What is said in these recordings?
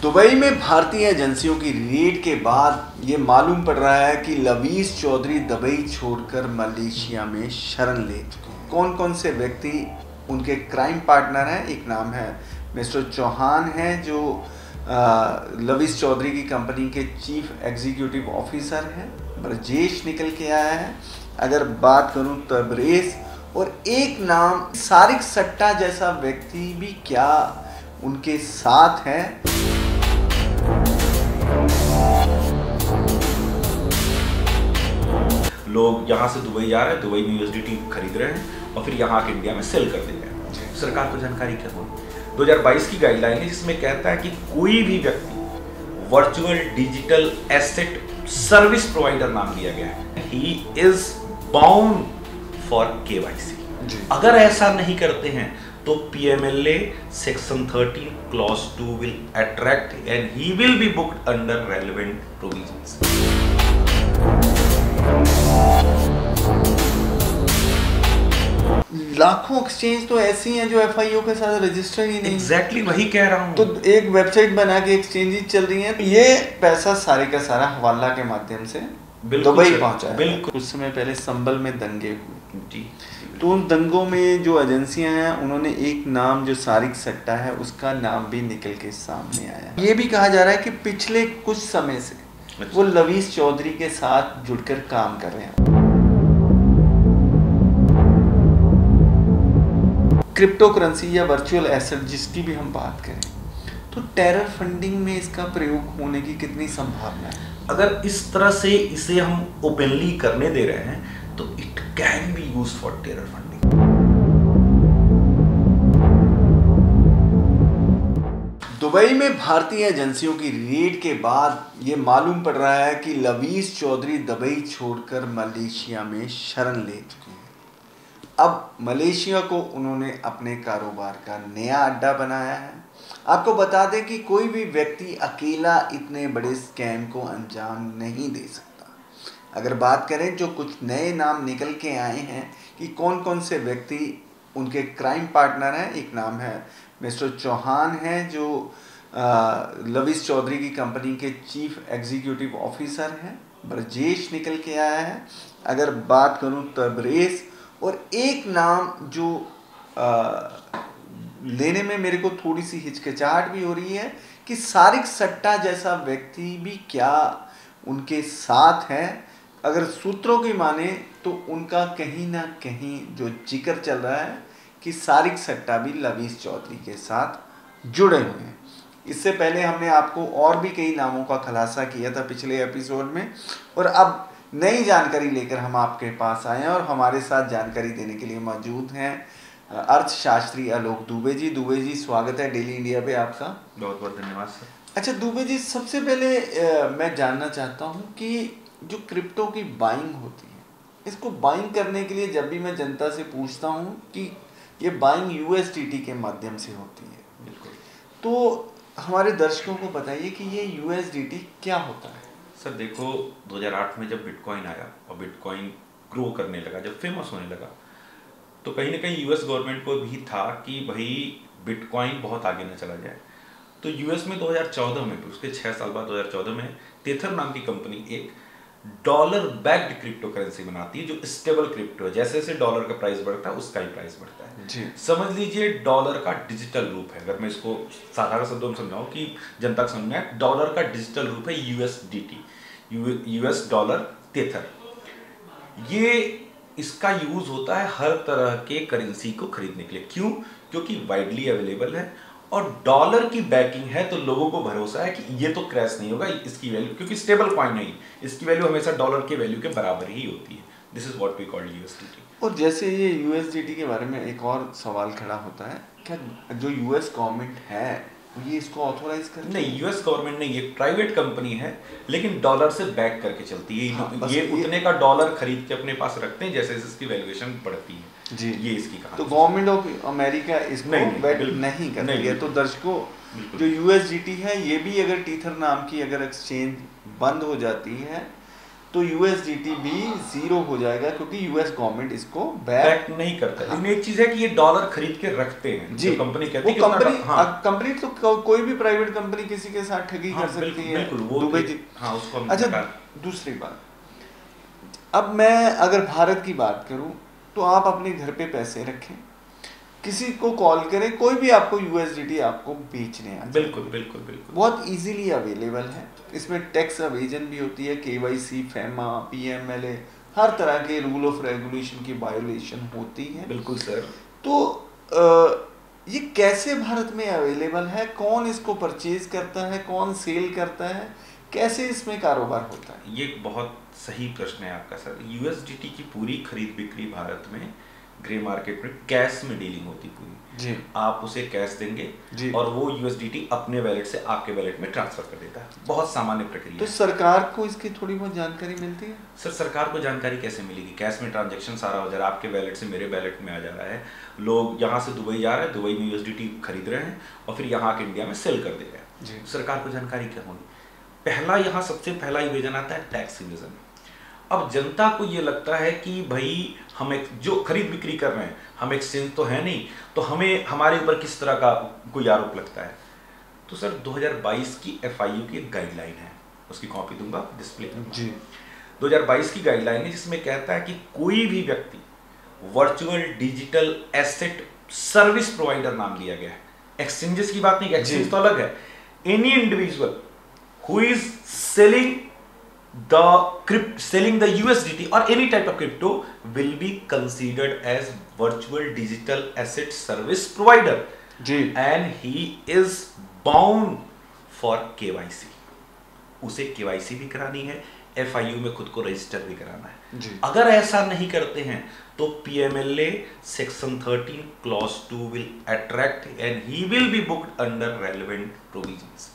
Dubai में भारतीय एजेंसियों की रेड के बाद ये मालूम पड़ रहा है कि लवीज चौधरी दुबई छोड़कर मलेशिया में शरण ले चुके हैं। कौन कौन से व्यक्ति उनके क्राइम पार्टनर हैं? एक नाम है मिस्टर चौहान हैं जो लवीज चौधरी की कंपनी के चीफ एग्जीक्यूटिव ऑफिसर हैं। ब्रजेश निकल के आया है। अगर बात करूं तबरेज, और एक नाम सारिक सट्टा जैसा व्यक्ति भी क्या उनके साथ है। लोग यहाँ से दुबई जा रहे हैं, दुबई में यूएसडीटी खरीद रहे हैं और फिर यहाँ आके इंडिया में सेल कर दे रहे हैं। सरकार को जानकारी क्या होगी? 2022 की गाइडलाइन है जिसमें कहता है कि कोई भी व्यक्ति virtual digital asset service provider नाम दिया गया है, he is bound for KYC. अगर ऐसा नहीं करते हैं तो PMLA section 13 clause 2 will attract and he will be booked under relevant provisions. लाखों एक्सचेंज तो ऐसी हैं जो एफआईओ के साथ रजिस्टर ही नहीं। एग्जैक्टली वही कह रहा हूँ। तो एक वेबसाइट बना के एक्सचेंजेस चल रही हैं। ये पैसा सारे का सारा हवाला के माध्यम से दुबई पहुंचा है। बिल्कुल। कुछ समय पहले संभल में दंगे हुए जी। तो उन दंगों में जो एजेंसियां हैं उन्होंने एक नाम जो सारिक सट्टा है उसका नाम भी निकल के सामने आया। ये भी कहा जा रहा है कि पिछले कुछ समय से वो लवीज चौधरी के साथ जुड़कर काम कर रहे हैं। क्रिप्टो करेंसी या वर्चुअल एसेट जिसकी भी हम बात करें तो टेरर फंडिंग में इसका प्रयोग होने की कितनी संभावना है? अगर इस तरह से इसे हम ओपनली करने दे रहे हैं तो it can be used for terror funding. Dubai में भारतीय एजेंसियों की रेड के बाद ये मालूम पड़ रहा है कि लवीज चौधरी दुबई छोड़कर मलेशिया में शरण ले चुके हैं। अब मलेशिया को उन्होंने अपने कारोबार का नया अड्डा बनाया है। आपको बता दें कि कोई भी व्यक्ति अकेला इतने बड़े स्कैम को अंजाम नहीं दे सकता। अगर बात करें जो कुछ नए नाम निकल के आए हैं कि कौन कौन से व्यक्ति उनके क्राइम पार्टनर हैं, एक नाम है मिस्टर चौहान हैं जो लवीज चौधरी की कंपनी के चीफ एग्जीक्यूटिव ऑफिसर हैं। ब्रजेश निकल के आया है। अगर बात करूं तबरेज, और एक नाम जो लेने में मेरे को थोड़ी सी हिचकिचाहट भी हो रही है कि सारिक सट्टा जैसा व्यक्ति भी क्या उनके साथ है। अगर सूत्रों की माने तो उनका कहीं ना कहीं जो जिक्र चल रहा है कि सारिक सट्टा भी लवीज चौधरी के साथ जुड़े हुए हैं। इससे पहले हमने आपको और भी कई नामों का खुलासा किया था पिछले एपिसोड में, और अब नई जानकारी लेकर हम आपके पास आए हैं और हमारे साथ जानकारी देने के लिए मौजूद हैं अर्थशास्त्री आलोक दुबे जी। दुबे जी, स्वागत है डेली इंडिया पे आपका। बहुत बहुत धन्यवाद सर। अच्छा दुबे जी, सबसे पहले मैं जानना चाहता हूं कि जो क्रिप्टो की बाइंग होती है, इसको बाइंग करने के लिए जब भी मैं जनता से पूछता हूं कि ये बाइंग यूएसडीटी के माध्यम से होती है, बिल्कुल, तो हमारे दर्शकों को बताइए कि ये यूएसडीटी क्या होता है। सर देखो, 2008 में जब बिटकॉइन आया और बिटकॉइन ग्रो करने लगा, जब फेमस होने लगा, तो कहीं ना कहीं यूएस गवर्नमेंट को भी था कि भाई बिटकॉइन बहुत आगे न चला जाए। तो यूएस में 2014 में, उसके 6 साल बाद 2014 में टेथर नाम की कंपनी एक डॉलर बैक्ड क्रिप्टो करेंसी बनाती है जो स्टेबल क्रिप्टो है। जैसे जैसे डॉलर का प्राइस बढ़ता है उसका ही प्राइस बढ़ता है जी। समझ लीजिए डॉलर का डिजिटल रूप है। अगर मैं इसको साधारण शब्दों में समझाऊं कि जनता को समझ में आए, डॉलर का डिजिटल रूप है यूएसडीटी, यूएस डॉलर टेथर। ये इसका यूज होता है हर तरह के करेंसी को खरीदने के लिए। क्यों? क्योंकि वाइडली अवेलेबल है और डॉलर की बैकिंग है, तो लोगों को भरोसा है कि ये तो क्रैश नहीं होगा, इसकी वैल्यू, क्योंकि स्टेबल कॉइन नहीं, इसकी वैल्यू हमेशा डॉलर के वैल्यू के बराबर ही होती है। This is what we call USDT. और जैसे ये यूएसडीटी के बारे में एक और सवाल खड़ा होता है, क्या जो यूएस गवर्नमेंट है ये इसको ऑथोराइज करती है? नहीं, यूएस गवर्नमेंट नहीं, ये प्राइवेट कंपनी है, लेकिन डॉलर से बैक करके चलती है। हाँ, ये उतने का डॉलर खरीद के अपने पास रखते हैं जैसे जैसे इसकी वैल्यूएशन बढ़ती है जी। ये इसकी कहानी। तो गवर्नमेंट ऑफ अमेरिका इसको बैक नहीं कर रही है। तो दर्शकों, जो यूएसडीटी है ये भी अगर टीथर नाम की अगर एक्सचेंज बंद हो जाती है तो यूएसडीटी भी जीरो हो जाएगा, क्योंकि यूएस गवर्नमेंट इसको बैक नहीं करता। हाँ। लेकिन एक चीज है कि ये डॉलर खरीद के रखते हैं जी, जो कंपनी कहती है कंपनी तो कोई भी प्राइवेट कंपनी किसी के साथ ठगी कर सकती है। बिल्कुल, वो दुबई उसको अच्छा, दूसरी बात, अब मैं अगर भारत की बात करूं तो आप अपने घर पे पैसे रखें, किसी को कॉल करें, कोई भी आपको यूएसडीटी आपको बेचने आ जाए, बिल्कुल बहुत इजीली अवेलेबल है। इसमें टैक्स अवेजन भी होती है, केवाईसी, फैमा, पीएमएलए, हर तरह के रूल ऑफ रेगुलेशन की वायोलेशन होती है। बिल्कुल सर। तो ये कैसे भारत में अवेलेबल है, कौन इसको परचेज करता है, कौन सेल करता है, कैसे इसमें कारोबार होता है? ये बहुत सही प्रश्न है आपका सर। यूएसडीटी की पूरी खरीद बिक्री भारत में ग्रे मार्केट में कैश में डीलिंग होती पूरी जी। आप उसे कैश देंगे जी। और वो यूएसडीटी अपने वैलेट से आपके वैलेट में ट्रांसफर कर देता है। बहुत सामान्य प्रक्रिया। तो सरकार को इसकी थोड़ी बहुत जानकारी मिलती है? सर सरकार को जानकारी कैसे मिलेगी? कैश में ट्रांजैक्शन सारा हो जा रहा है, आपके वैलेट से मेरे वैलेट में आ जा रहा है, लोग यहाँ से दुबई जा रहे हैं, दुबई में यूएसडीटी खरीद रहे हैं और फिर यहाँ के इंडिया में सेल कर दे रहे हैं। सरकार को जानकारी क्या होगी? पहला यहाँ सबसे पहला इवेजन आता है टैक्स इवेजन। अब जनता को ये लगता है कि भाई हम एक जो खरीद बिक्री कर रहे हैं, हम एक्सचेंज तो है नहीं, तो हमें हमारे ऊपर किस तरह का कोई आरोप लगता है। तो सर 2022 की एफआईयू की एक गाइडलाइन है, उसकी कॉपी दूंगा, डिस्प्ले जी। 2022 की गाइडलाइन है जिसमें कहता है कि कोई भी व्यक्ति virtual digital asset service provider नाम लिया गया है, एक्सचेंजेस की बात नहीं, एक्सचेंज तो अलग है। Any individual who is selling the USDT or any type of crypto will be considered as virtual digital asset service provider जी। and he is bound for KYC। उसे KYC भी करानी है, FIU में खुद को रजिस्टर भी कराना है जी। अगर ऐसा नहीं करते हैं तो PMLA section 13 clause 2 will attract and he will be booked under relevant provisions।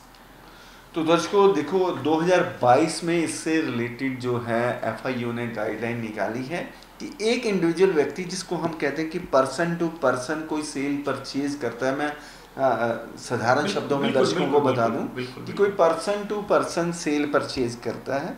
तो दर्शकों देखो, 2022 में इससे रिलेटेड जो है एफआईयू ने गाइडलाइन निकाली है कि एक इंडिविजुअल व्यक्ति, जिसको हम कहते हैं कि पर्सन टू पर्सन कोई सेल परचेज करता है, मैं साधारण शब्दों में दर्शकों को बता दूं कि कोई person to person sale purchase करता है,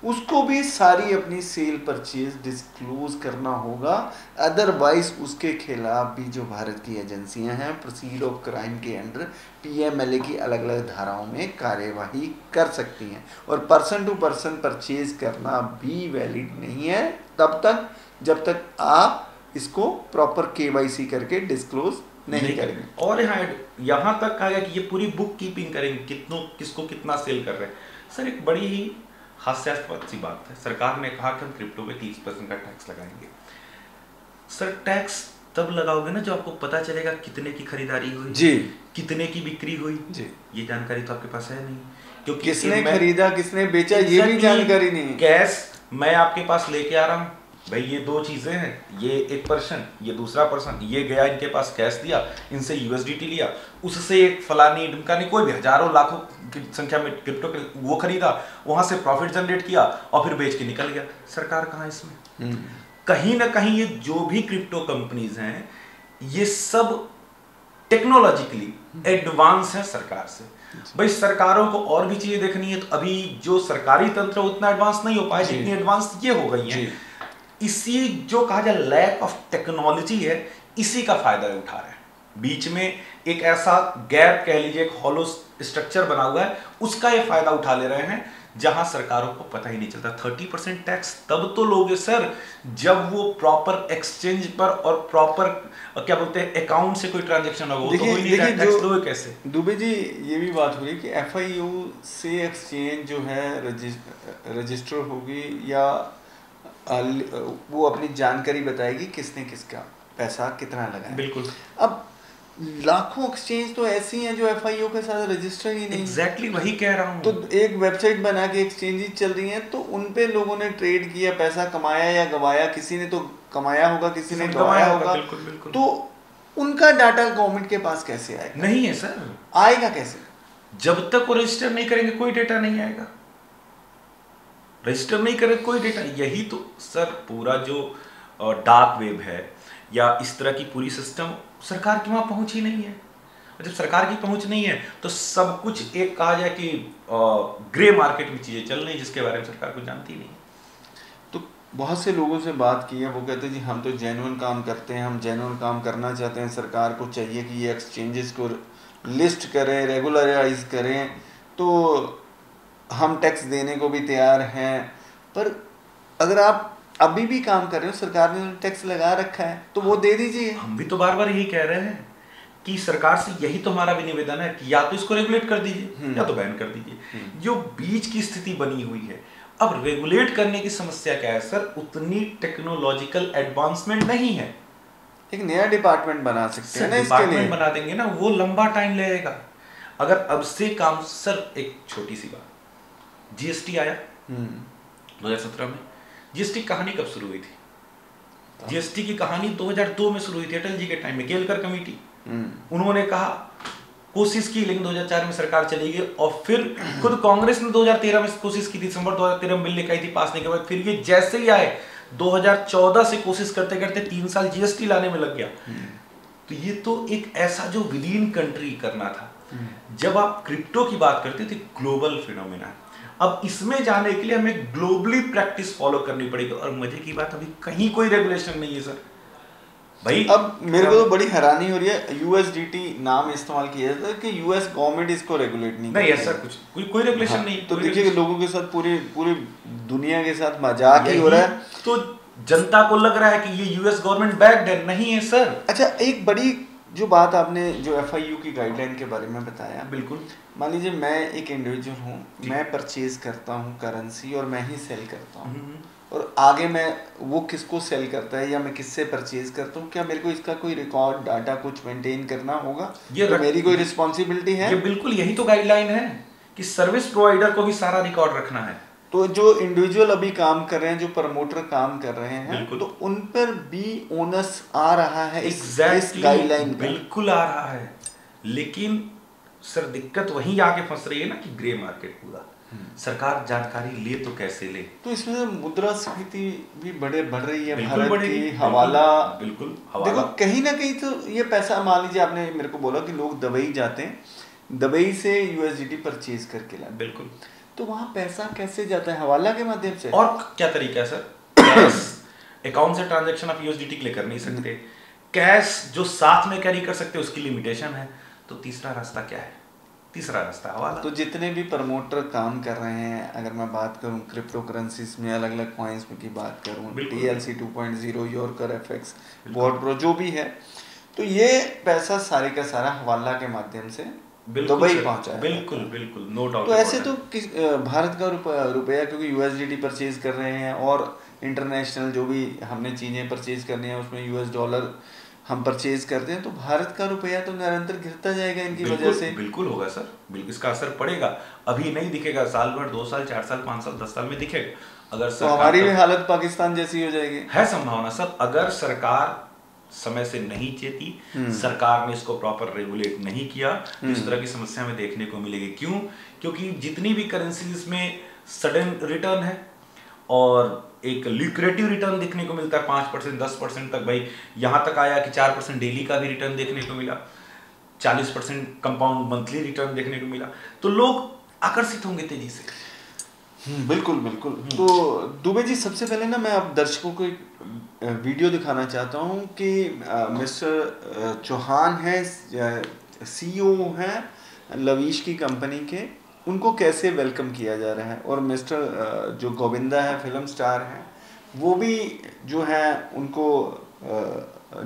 उसको भी सारी अपनी सेल परचेज डिस्क्लोज करना होगा। अदरवाइज उसके खिलाफ भी जो भारत की एजेंसियां हैं प्रोसीड ऑफ क्राइम के अंडर पीएमएलए की अलग अलग धाराओं में कार्यवाही कर सकती हैं। और पर्सन टू पर्सन परचेज करना भी वैलिड नहीं है तब तक जब तक आप इसको प्रॉपर केवाईसी करके डिस्क्लोज नहीं करेंगे। और यहाँ तक कहा गया कि ये पूरी बुक कीपिंग करेंगे, किसको कितना सेल कर रहे हैं। सर एक बड़ी ही हास्यास्पद सी बात है, सरकार ने कहा कि हम क्रिप्टो पे 30% का टैक्स लगाएंगे। सर टैक्स तब लगाओगे ना जब आपको पता चलेगा कितने की खरीदारी हुई जी, कितने की बिक्री हुई जी। ये जानकारी तो आपके पास है नहीं, क्योंकि किसने खरीदा किसने बेचा ये भी जानकारी नहीं है। कैश मैं आपके पास लेके आ रहा हूँ, भाई ये दो चीजें हैं, ये एक पर्सन, ये दूसरा पर्सन, ये गया इनके पास कैश दिया, इनसे यूएसडीटी लिया, उससे एक फलानी ढमकानी कोई भी हजारों लाखों की संख्या में क्रिप्टो वो खरीदा, वहां से प्रॉफिट जनरेट किया और फिर बेच के निकल गया। सरकार कहाँ इसमें? कहीं ना कहीं ये जो भी क्रिप्टो कंपनीज हैं ये सब टेक्नोलॉजिकली एडवांस है सरकार से। भाई सरकारों को और भी चीजें देखनी है, तो अभी जो सरकारी तंत्र उतना एडवांस नहीं हो पाया जितनी एडवांस ये हो गई है। इसी जो कहा जाए लैक ऑफ टेक्नोलॉजी है, इसी का फायदा उठा रहे हैं। बीच में एक ऐसा गैप कह लीजिए, एक हॉलो स्ट्रक्चर बना हुआ है, उसका ये फायदा उठा ले रहे हैं जहां सरकारों को पता ही नहीं चलता। 30% टैक्स तब तो लोगे सर जब वो प्रॉपर एक्सचेंज पर और प्रॉपर क्या बोलते हैं अकाउंट से कोई ट्रांजैक्शन होगा, वो तो कोई नहीं टैक्स दोगे कैसे? दुबे जी ये भी बात हो रही है कि एफआईयू से एक्सचेंज जो है रजिस्टर होगी या वो अपनी जानकारी बताएगी किसने किसका पैसा कितना लगाया। बिल्कुल। अब लाखों एक्सचेंज तो ऐसी हैं जो एफआईओ के साथ रजिस्टर ही नहीं। एग्जैक्टली वही कह रहा हूँ। तो एक वेबसाइट बना के एक्सचेंजेस चल रही हैं, तो उन पे लोगों ने ट्रेड किया, पैसा कमाया या गवाया, किसी ने तो कमाया होगा किसी ने गवाया होगा। बिल्कुल बिल्कुल। तो उनका डाटा गवर्नमेंट के पास कैसे आएगा? नहीं है सर। आएगा कैसे? जब तक वो रजिस्टर नहीं करेंगे कोई डेटा नहीं आएगा। रजिस्टर नहीं करें कोई डेटा। यही तो सर पूरा जो डार्क वेब है या इस तरह की पूरी सिस्टम सरकार की वहां पहुंच ही नहीं है। जब सरकार की पहुंच नहीं है तो सब कुछ एक कहा जाए कि ग्रे मार्केट में चीजें चल रही जिसके बारे में सरकार को जानती नहीं। बहुत से लोगों से बात की है, वो कहते हैं जी हम तो जेन्युइन काम करते हैं, हम जेन्युइन काम करना चाहते हैं, सरकार को चाहिए कि ये एक्सचेंजेस को लिस्ट करें, रेगुलराइज करें, तो हम टैक्स देने को भी तैयार हैं। पर अगर आप अभी भी काम कर रहे हो, सरकार ने टैक्स लगा रखा है तो वो दे दीजिए। हम भी तो बार बार यही कह रहे हैं कि सरकार से यही तो हमारा भी निवेदन है कि या तो इसको रेगुलेट कर दीजिए या तो बैन कर दीजिए। जो बीच की स्थिति बनी हुई है, अब रेगुलेट करने की समस्या क्या है सर, उतनी टेक्नोलॉजिकल एडवांसमेंट नहीं है। एक नया डिपार्टमेंट बना सकते हैं ना, डिपार्टमेंट बना देंगे ना, वो लंबा टाइम लगेगा। अगर अब से काम, सर एक छोटी सी बात, जीएसटी आया 2017 में। जीएसटी कहानी कब शुरू हुई थी? जीएसटी की कहानी 2002 में शुरू हुई थी, अटल जी के टाइम में, गेलकर कमेटी। उन्होंने कहा, कोशिश की, लेकिन 2004 में सरकार चली गई, और फिर खुद कांग्रेस ने 2013 में कोशिश की थी, दिसंबर 2013 में बिल लेकर आई थी, पास नहीं के बाद फिर ये जैसे ही आए 2014 से कोशिश करते करते 3 साल जीएसटी लाने में लग गया। तो ये तो एक ऐसा जो विद इन कंट्री करना था। जब आप क्रिप्टो की बात करते थे, ग्लोबल फिनोमेना, अब इसमें जाने के लिए हमें ग्लोबली प्रैक्टिस फॉलो करनी पड़ेगी। और मजे की बात, अभी कहीं कोई रेगुलेशन नहीं है सर भाई। अब मेरे को तो बड़ी हैरानी हो रही है, यूएसडीटी नाम इस्तेमाल किया जाता है कि यूएस गवर्नमेंट इसको रेगुलेट नहीं नहीं ऐसा कुछ कोई रेगुलेशन नहीं। तो देखिए लोगों के साथ पूरी दुनिया के साथ मजाक ही हो रहा है। तो जनता को लग रहा है कि ये यूएस गवर्नमेंट बैक्ड है, नहीं है सर। अच्छा, एक बड़ी जो बात आपने जो एफआईयू की गाइडलाइन के बारे में बताया, बिल्कुल, मान लीजिए मैं एक इंडिविजुअल हूँ, मैं परचेज करता हूँ करेंसी और मैं ही सेल करता हूँ, और आगे मैं वो किसको सेल करता है या मैं किससे परचेज करता हूँ, क्या मेरे को इसका कोई रिकॉर्ड डाटा कुछ मेंटेन करना होगा? ये तो मेरी कोई रिस्पॉन्सिबिलिटी है? ये बिल्कुल, यही तो गाइडलाइन है कि सर्विस प्रोवाइडर को भी सारा रिकॉर्ड रखना है। तो जो इंडिविजुअल अभी काम कर रहे हैं, जो प्रमोटर काम कर रहे हैं, तो उन पर भी ओनस आ रहा है इस गाइडलाइन का? बिल्कुल आ रहा है, लेकिन सर दिक्कत वहीं आके फंस रही है ना कि ग्रे मार्केट पूरा। सरकार जानकारी ले तो कैसे ले? तो इसमें मुद्रास्फीति भी बढ़ रही है, भारत की हवाला, बिल्कुल देखो कहीं ना कहीं तो ये पैसा, मान लीजिए आपने मेरे को बोला कि लोग दुबई जाते हैं, दुबई से यूएसडीटी परचेज करके लाते, बिल्कुल, तो वहां पैसा कैसे जाता है? हवाला के माध्यम से। और क्या तरीका है सर? अकाउंट से ट्रांजैक्शन आप यूएसडीटी के लिए कर नहीं सकते, कैश जो साथ में कैरी कर सकते उसकी लिमिटेशन है। तो तीसरा रास्ता क्या है? तीसरा रास्ता हवाला। तो जितने भी प्रमोटर काम कर रहे हैं, अगर मैं बात करूं क्रिप्टो करेंसीज में, अलग अलग कॉइन्स में की बात करूं, TLC 2.0, योरकर FX, बॉट प्रो, जो भी है, तो ये पैसा सारे का सारा हवाला के माध्यम से दुबई पहुंचा है। बिल्कुल बिल्कुल, नो डाउट। तो ऐसे तो भारत का रुपया, क्योंकि यूएसडीटी परचेज कर रहे हैं और इंटरनेशनल जो भी हमने चीजें परचेज करनी है उसमें यूएस डॉलर हम परचेज करते हैं, तो भारत का रुपया तो निरंतर गिरता जाएगा इनकी वजह से। बिल्कुल होगा सर, बिल्कुल इसका असर पड़ेगा। अभी नहीं दिखेगा, साल भर, 2 साल, 4 साल, 5 साल, 10 साल में दिखेगा। अगर तो हमारी भी हालत पाकिस्तान जैसी हो जाएगी, है संभावना सर। अगर सरकार समय से नहीं चेती, सरकार ने इसको प्रॉपर रेगुलेट नहीं किया, तो इस तरह की समस्या हमें देखने को मिलेगी। क्यों? क्योंकि जितनी भी करेंसीज में सडन रिटर्न है और एक ल्यूक्रेटिव रिटर्न देखने को मिलता है 5%, 10% तक। भाई यहाँ तक आया कि 4% डेली का भी रिटर्न देखने को मिला, 40% कंपाउंड मंथली रिटर्न देखने को मिला, तो लोग आकर्षित होंगे तेजी से। बिल्कुल बिल्कुल। तो दुबे जी, सबसे पहले ना मैं आप दर्शकों को एक वीडियो दिखाना चाहता हूँ कि मिस्टर चौहान है, CEO हैं लवीश की कंपनी के, उनको कैसे वेलकम किया जा रहा है, और मिस्टर जो गोविंदा है, फिल्म स्टार हैं, वो भी जो है उनको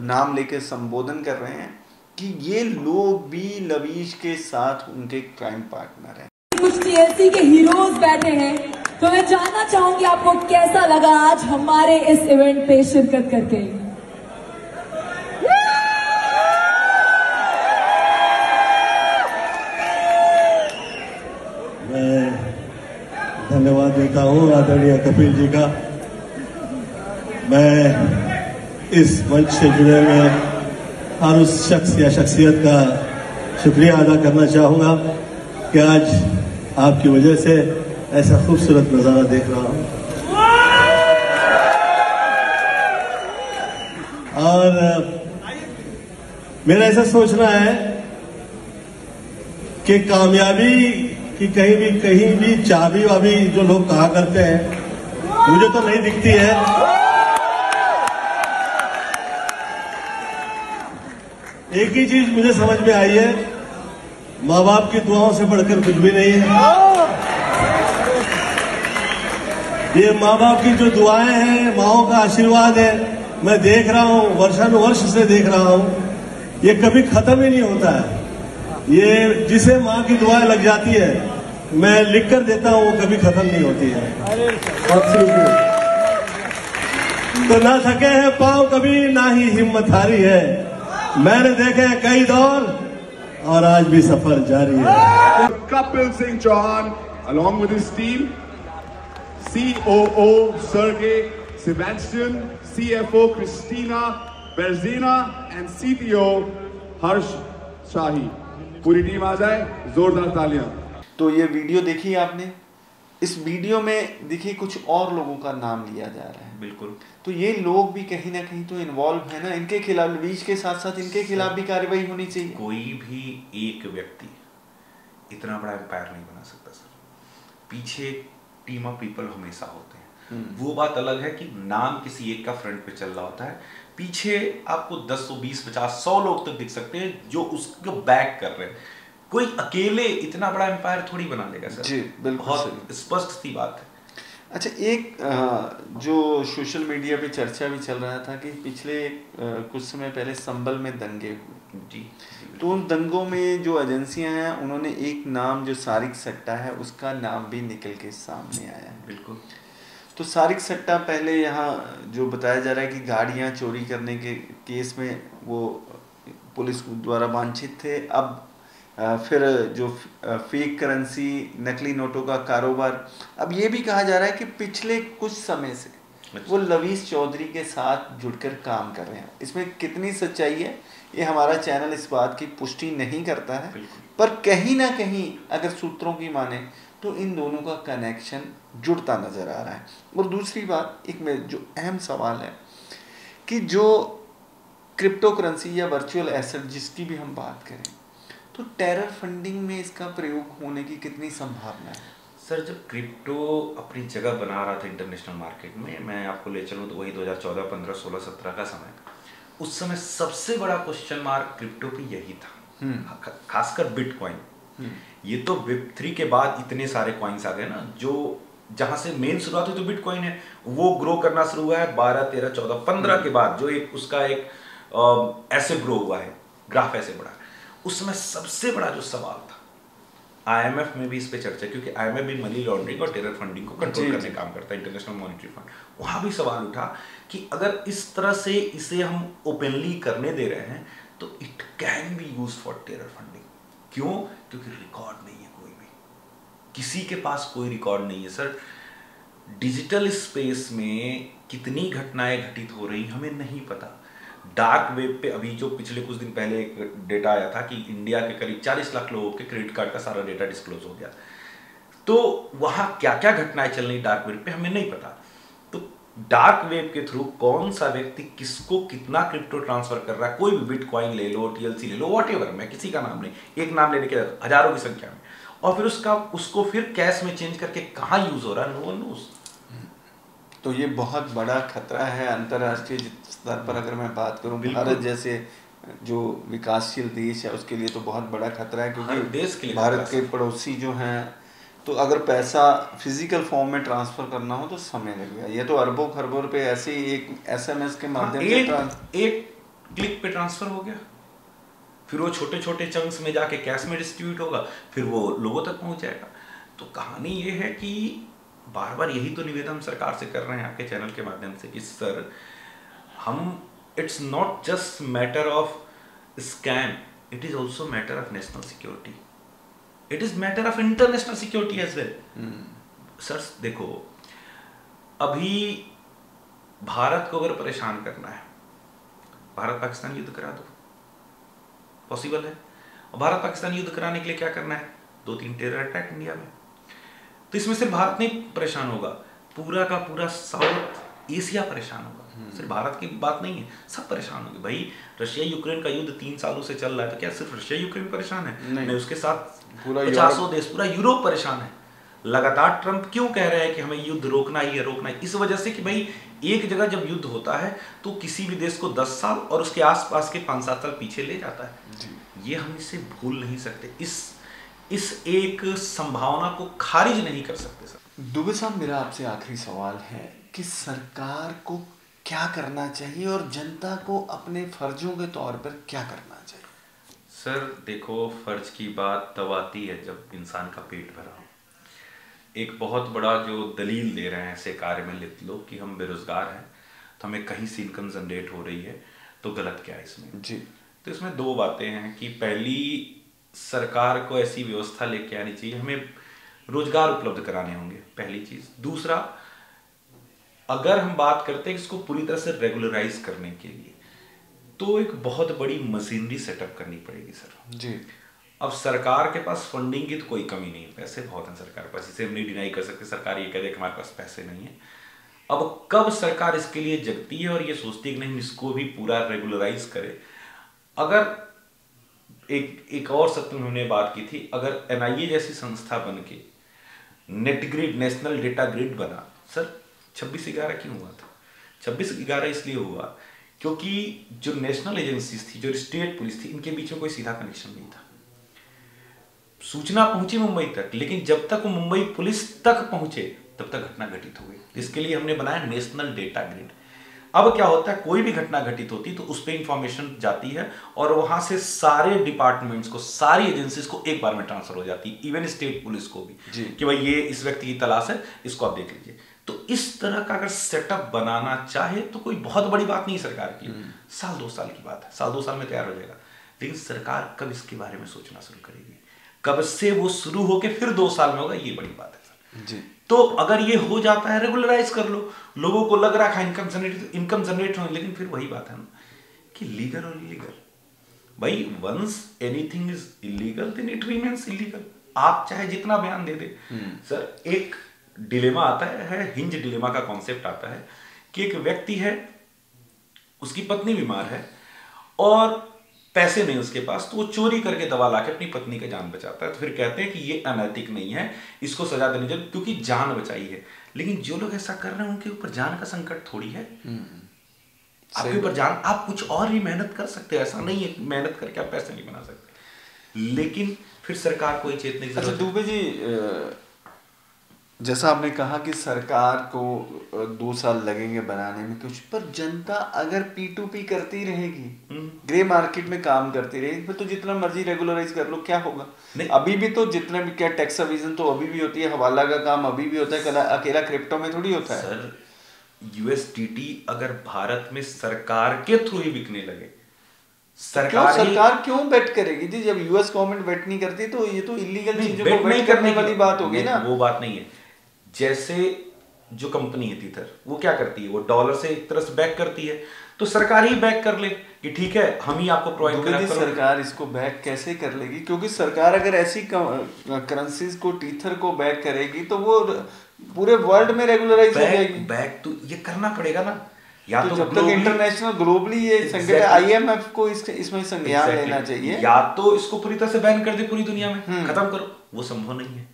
नाम लेके संबोधन कर रहे हैं कि ये लोग भी लवीश के साथ उनके क्राइम पार्टनर हैं। कुछ TLC के हीरोज बैठे हैं, तो मैं जानना चाहूंगी आपको कैसा लगा आज हमारे इस इवेंट पे शिरकत करके। मैं धन्यवाद देता हूं आदरणीय कपिल जी का। मैं इस मंच से जुड़े हुए हर उस शख्स या शख्सियत का शुक्रिया अदा करना चाहूंगा कि आज आपकी वजह से ऐसा खूबसूरत नजारा देख रहा हूं। और मेरा ऐसा सोचना है कि कामयाबी कि कहीं भी चाबी वाबी जो लोग कहा करते हैं, मुझे तो नहीं दिखती है। एक ही चीज मुझे समझ में आई है, माँ बाप की दुआओं से बढ़कर कुछ भी नहीं है। ये माँ बाप की जो दुआएं हैं, माँओं का आशीर्वाद है, मैं देख रहा हूँ, वर्षानुवर्ष से देख रहा हूँ, ये कभी खत्म ही नहीं होता है। ये जिसे माँ की दुआएं लग जाती है, मैं लिख कर देता हूँ, वो कभी खत्म नहीं होती है। तो ना थके हैं पाँव कभी, ना ही हिम्मत हारी है। मैंने देखे हैं कई दौर और आज भी सफर जारी है। Kapil Singh Chauhan, along with his team, COO Sergey Sebastian, CFO Christina Berzina and CTO Harsh Shahi. पूरी टीम आ जाए, जोरदार तालियां। तो ये वीडियो देखी आपने, इस वीडियो में देखिए कुछ और लोगों का नाम लिया जा रहा है। बिल्कुल। तो ये लोग भी कहीं ना कहीं तो इन्वॉल्व है ना, इनके खिलाफ, लवीज के साथ साथ इनके खिलाफ भी कार्रवाई होनी चाहिए। कोई भी एक व्यक्ति इतना बड़ा एम्पायर नहीं बना सकता सर, पीछे टीम ऑफ पीपल हमेशा होते हैं। वो बात अलग है कि नाम किसी एक का फ्रंट पे चल रहा होता है, पीछे आपको 10, 20, 50, 100 लोग तक दिख सकते हैं जो उसको बैक कर रहे हैं। कोई अकेले इतना बड़ा एम्पायर थोड़ी बना लेगा सर। जी बिल्कुल, बहुत स्पष्ट सी बात है। अच्छा, एक जो सोशल मीडिया पे चर्चा भी चल रहा था कि पिछले कुछ समय पहले संभल में दंगे हुए जी, तो उन दंगों में जो एजेंसियां हैं उन्होंने एक नाम जो सारिक सट्टा है उसका नाम भी निकल के सामने आया है। बिल्कुल। तो सारिक सट्टा पहले यहाँ जो बताया जा रहा है कि गाड़ियाँ चोरी करने के केस में वो पुलिस द्वारा वांछित थे, अब फिर जो फेक करेंसी, नकली नोटों का कारोबार, अब ये भी कहा जा रहा है कि पिछले कुछ समय से वो लवीज चौधरी के साथ जुड़कर काम कर रहे हैं। इसमें कितनी सच्चाई है ये हमारा चैनल इस बात की पुष्टि नहीं करता है, पर कहीं ना कहीं अगर सूत्रों की माने तो इन दोनों का कनेक्शन जुड़ता नजर आ रहा है। और दूसरी बात, एक में जो अहम सवाल है कि जो क्रिप्टो करेंसी या वर्चुअल एसेट जिसकी भी हम बात करें, तो टेरर फंडिंग में इसका प्रयोग होने की कितनी संभावना है? सर, जब क्रिप्टो अपनी जगह बना रहा था इंटरनेशनल मार्केट में, मैं आपको ले चलूँ तो वही 2014, 15, 16, 17 का समय, उस समय सबसे बड़ा क्वेश्चन मार्क क्रिप्टो पे यही था, खासकर बिटकॉइन। ये तो वेब3 के बाद इतने सारे कॉइन्स आ गए ना, जो जहां से मेन शुरुआत हुई तो बिटकॉइन है, वो ग्रो करना शुरू हुआ है 12, 13, 14, 15 के बाद, जो एक उसका एक ऐसे ग्रो हुआ है, ग्राफ ऐसे बढ़ा। उसमें सबसे बड़ा जो सवाल था, आईएमएफ में भी इस पे चर्चा, क्योंकि आईएमएफ भी मनी लॉन्ड्रिंग और टेरर फंडिंग को कंट्रोल करने काम करता है, इंटरनेशनल मॉनेटरी फंड, वहां भी सवाल उठा कि अगर इस तरह से इसे हम ओपनली करने दे रहे हैं तो it can be use for terror funding. क्यों? क्योंकि रिकॉर्ड नहीं है, कोई भी किसी के पास कोई रिकॉर्ड नहीं है सर। डिजिटल स्पेस में कितनी घटनाएं घटित हो रही हमें नहीं पता। डार्क वेब पे अभी जो पिछले कुछ दिन पहले एक डेटा आया था कि इंडिया के करीब 40 लाख लोगों के क्रेडिट कार्ड का सारा डेटा डिस्क्लोज हो गया, तो वहां क्या क्या घटनाएं चल रही डार्क वेब पे हमें नहीं पता। तो डार्क वेब के थ्रू कौन सा व्यक्ति किसको कितना क्रिप्टो ट्रांसफर कर रहा है, कोई भी बिटकॉइन ले लो, टीएलसी ले लो, व्हाटएवर, मैं किसी का नाम नहीं, एक नाम लेने के हजारों की संख्या में, और फिर उसको फिर कैश में चेंज करके कहाँ यूज हो रहा है, नो वन नोस। तो ये बहुत बड़ा खतरा है अंतर्राष्ट्रीय स्तर पर। अगर मैं बात करूं, भारत जैसे जो विकासशील देश है उसके लिए तो बहुत बड़ा खतरा है, क्योंकि देश के लिए भारत के पड़ोसी जो हैं, तो अगर पैसा फिजिकल फॉर्म में ट्रांसफर करना हो तो समय लगेगा। ये तो अरबों खरबों रुपए ऐसे ही एक एसएमएस के माध्यम से एक क्लिक पे ट्रांसफर हो गया, फिर वो छोटे छोटे चंक्स में जाके कैश में डिस्ट्रीब्यूट होगा, फिर वो लोगों तक पहुंच जाएगा। तो कहानी ये है कि बार बार यही तो निवेदन हम सरकार से कर रहे हैं आपके चैनल के माध्यम से कि सर, हम it's not just matter of scam, it is also matter of national security, it is matter of international security as well. Sir देखो, अभी भारत को अगर परेशान करना है, भारत पाकिस्तान युद्ध करा दो, पॉसिबल है। और भारत पाकिस्तान युद्ध कराने के लिए क्या करना है, 2-3 टेरर अटैक इंडिया में। तो इसमें सिर्फ भारत नहीं परेशान होगा, पूरा का पूरा साउथ एशिया परेशान होगा। सिर्फ भारत की बात नहीं है, सब परेशान होंगे। भाई, रशिया यूक्रेन का युद्ध 3 सालों से चल रहा है, तो क्या सिर्फ रशिया यूक्रेन परेशान है? नहीं, उसके साथ पूरा 50 देश, पूरा यूरोप परेशान है। लगातार ट्रंप क्यों कह रहे हैं कि हमें युद्ध रोकना ही है, रोकना है? इस वजह से कि भाई एक जगह जब युद्ध होता है तो किसी भी देश को 10 साल और उसके आसपास के 5-7 साल पीछे ले जाता है। ये हम इसे भूल नहीं सकते, इस एक संभावना को खारिज नहीं कर सकते। सर दुबे साहब, मेरा आपसे आखिरी सवाल है कि सरकार को क्या करना चाहिए और जनता को अपने फर्जों के तौर पर क्या करना चाहिए? सर देखो, फर्ज की बात तब आती है जब इंसान का पेट भरा हो। एक बहुत बड़ा जो दलील दे रहे हैं ऐसे कार्य में लिप्त लोग कि हम बेरोजगार हैं तो हमें कहीं से इनकम जनरेट हो रही है, तो गलत क्या है इसमें? जी, तो इसमें दो बातें हैं कि पहली, सरकार को ऐसी व्यवस्था लेके आनी चाहिए, हमें रोजगार उपलब्ध कराने होंगे, पहली चीज। दूसरा, अगर हम बात करते हैं इसको पूरी तरह से रेगुलराइज करने के लिए, तो एक बहुत बड़ी मशीनरी सेटअप करनी पड़ेगी सर। जी। अब सरकार के पास फंडिंग की तो कोई कमी नहीं है, पैसे बहुत हैं सरकार के पास, इसे हम नहीं डिनाई कर सकते। सरकार ये कह दे कि हमारे पास पैसे नहीं है। अब कब सरकार इसके लिए जगती है और ये सोचती है कि नहीं इसको भी पूरा रेगुलराइज करे? अगर एक और सत्र में हमने बात की थी, अगर एनआईए जैसी संस्था बन के net grid, national data grid बना, सर 26/11 क्यों हुआ था? 26/11 इसलिए हुआ क्योंकि जो नेशनल एजेंसीज थी, जो स्टेट पुलिस थी, इनके बीच में कोई सीधा कनेक्शन नहीं था। सूचना पहुंची मुंबई तक, लेकिन जब तक वो मुंबई पुलिस तक पहुंचे तब तक घटना घटित हो गई। इसके लिए हमने बनाया नेशनल डेटा ग्रिड। अब क्या होता है, कोई भी घटना घटित होती तो उस पर इंफॉर्मेशन जाती है और वहां से सारे डिपार्टमेंट्स को, सारी एजेंसीज को एक बार में ट्रांसफर हो जाती है, इवन स्टेट पुलिस को भी, कि भाई ये इस व्यक्ति की तलाश है, इसको आप देख लीजिए। तो इस तरह का अगर सेटअप बनाना चाहे तो कोई बहुत बड़ी बात नहीं सरकार की, 1-2 साल की बात है, 1-2 साल में तैयार हो जाएगा। लेकिन सरकार कब इसके बारे में सोचना शुरू करेगी, कब से वो शुरू होके फिर 2 साल में होगा, ये बड़ी बात है सर जी। तो अगर ये हो जाता है, रेगुलराइज कर लो, लोगों को लग रहा है इनकम जनरेट हो, लेकिन फिर वही बात है ना कि लीगल और इलीगल। भाई once anything is illegal then it remains illegal. आप चाहे जितना बयान दे दे। सर एक डिलेमा आता है, हिंज डिलेमा का कॉन्सेप्ट आता है कि एक व्यक्ति है, उसकी पत्नी बीमार है और पैसे नहीं उसके पास, तो वो चोरी करके दवा लाके अपनी पत्नी का जान बचाता है। तो फिर कहते हैं कि ये अनैतिक नहीं है, इसको सजा देनी चाहिए क्योंकि जान बचाई है। लेकिन जो लोग ऐसा कर रहे हैं उनके ऊपर जान का संकट थोड़ी है। आपके ऊपर जान, आप कुछ और ही मेहनत कर सकते हैं, ऐसा नहीं है मेहनत करके आप पैसे नहीं बना सकते। लेकिन फिर सरकार को ये चेतने की जरूरत है। दुबे जी, जैसा आपने कहा कि सरकार को 2 साल लगेंगे बनाने में कुछ, पर जनता अगर P2P करती रहेगी, ग्रे मार्केट में काम करती रहेगी, फिर तो जितना मर्जी रेगुलराइज कर लो, क्या होगा? अभी भी तो जितना भी क्या टैक्स अविजन तो अभी भी होती है, हवाला का काम अभी भी होता है, अकेला क्रिप्टो में थोड़ी होता है। सर USDT अगर भारत में सरकार के थ्रू ही बिकने लगे, सरकार क्यों बेट करेगी जी? जब यूएस गवर्नमेंट बेट नहीं करती तो ये तो इलीगल चीजों को बेट करने वाली बात होगी ना। वो बात नहीं है। जैसे जो कंपनी है तीथर, वो क्या करती है, वो डॉलर से एक तरह से बैक करती है, तो सरकार ही बैक कर ले कि ठीक है हम ही आपको प्रोवाइड करेंगे। सरकार इसको बैक कैसे कर लेगी? क्योंकि सरकार अगर ऐसी करेंसीज को, टीथर को बैक करेगी तो वो पूरे वर्ल्ड में रेगुलराइज हो जाएगी। बैक तो ये करना पड़ेगा ना, या तो जब तक इंटरनेशनल ग्लोबली ये संगठन IMF को इसमें संज्ञान लेना चाहिए, या तो इसको पूरी तरह से बैन कर दे पूरी दुनिया में, खत्म करो। वो संभव नहीं है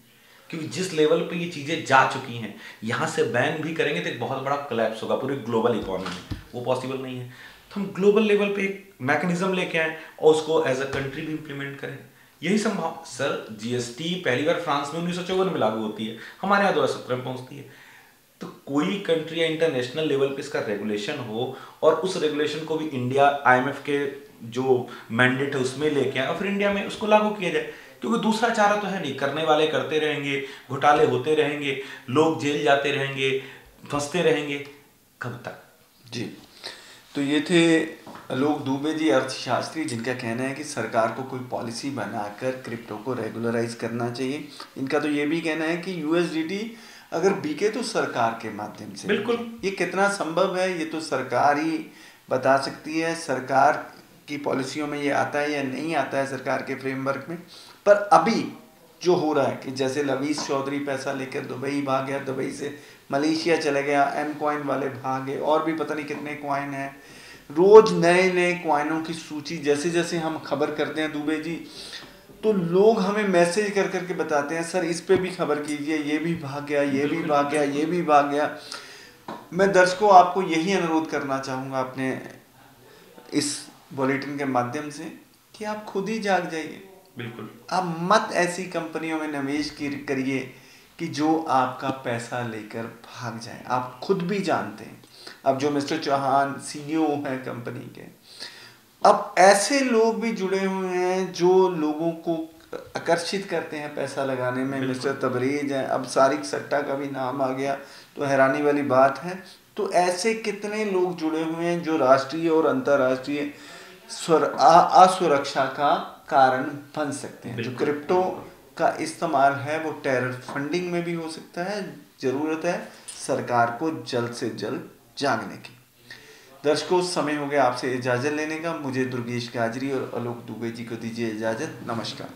क्योंकि जिस लेवल पे ये चीजें जा चुकी हैं, यहां से बैन भी करेंगे तो एक बहुत बड़ा कोलैप्स होगा पूरी ग्लोबल इकोनॉमी में, वो पॉसिबल नहीं है। तो हम ग्लोबल लेवल पे एक मैकेनिज्म लेके आए और उसको एज अ कंट्री भी इंप्लीमेंट करें, यही संभव। सर GST पहली बार फ्रांस में 1954 में लागू होती है, हमारे यहाँ 2017 में पहुंचती है। तो कोई कंट्री या इंटरनेशनल लेवल पे इसका रेगुलेशन हो और उस रेगुलेशन को भी इंडिया IMF के जो मैंडेट है उसमें लेके आए और फिर इंडिया में उसको लागू किया जाए, क्योंकि दूसरा चारा तो है नहीं। करने वाले करते रहेंगे, घोटाले होते रहेंगे, लोग जेल जाते रहेंगे, फंसते रहेंगे, कब तक? जी, तो ये थे आलोक दुबे जी, अर्थशास्त्री, जिनका कहना है कि सरकार को कोई पॉलिसी बनाकर क्रिप्टो को रेगुलराइज करना चाहिए। इनका तो ये भी कहना है कि USDT अगर बिके तो सरकार के माध्यम से। बिल्कुल। ये कितना संभव है ये तो सरकार ही बता सकती है, सरकार की पॉलिसियों में ये आता है या नहीं आता है सरकार के फ्रेमवर्क में। पर अभी जो हो रहा है कि जैसे लवीस चौधरी पैसा लेकर दुबई भाग गया, दुबई से मलेशिया चले गया, M कॉइन वाले भागे, और भी पता नहीं कितने कॉइन हैं, रोज नए नए कॉइनों की सूची जैसे जैसे हम खबर करते हैं दुबे जी, तो लोग हमें मैसेज कर करके बताते हैं सर इस पे भी खबर कीजिए, ये भी भाग गया, ये भी भाग गया, ये भी भाग गया। मैं दर्शकों आपको यही अनुरोध करना चाहूँगा अपने इस बुलेटिन के माध्यम से कि आप खुद ही जाग जाइए। बिल्कुल। आप मत ऐसी कंपनियों में निवेश करिए कि जो आपका पैसा लेकर भाग जाए। आप खुद भी जानते हैं, अब जो मिस्टर चौहान CEO हैं कंपनी के, अब ऐसे लोग भी जुड़े हुए हैं जो लोगों को आकर्षित करते हैं पैसा लगाने में। मिस्टर तबरेज हैं, अब सारिक सट्टा का भी नाम आ गया, तो हैरानी वाली बात है। तो ऐसे कितने लोग जुड़े हुए हैं जो राष्ट्रीय और अंतर्राष्ट्रीय असुरक्षा का कारण बन सकते हैं। जो क्रिप्टो का इस्तेमाल है वो टेरर फंडिंग में भी हो सकता है। ज़रूरत है सरकार को जल्द से जल्द जागने की। दर्शकों समय हो गया आपसे इजाज़त लेने का। मुझे दुर्गेश गाजरी और आलोक दुबे जी को दीजिए इजाज़त। नमस्कार।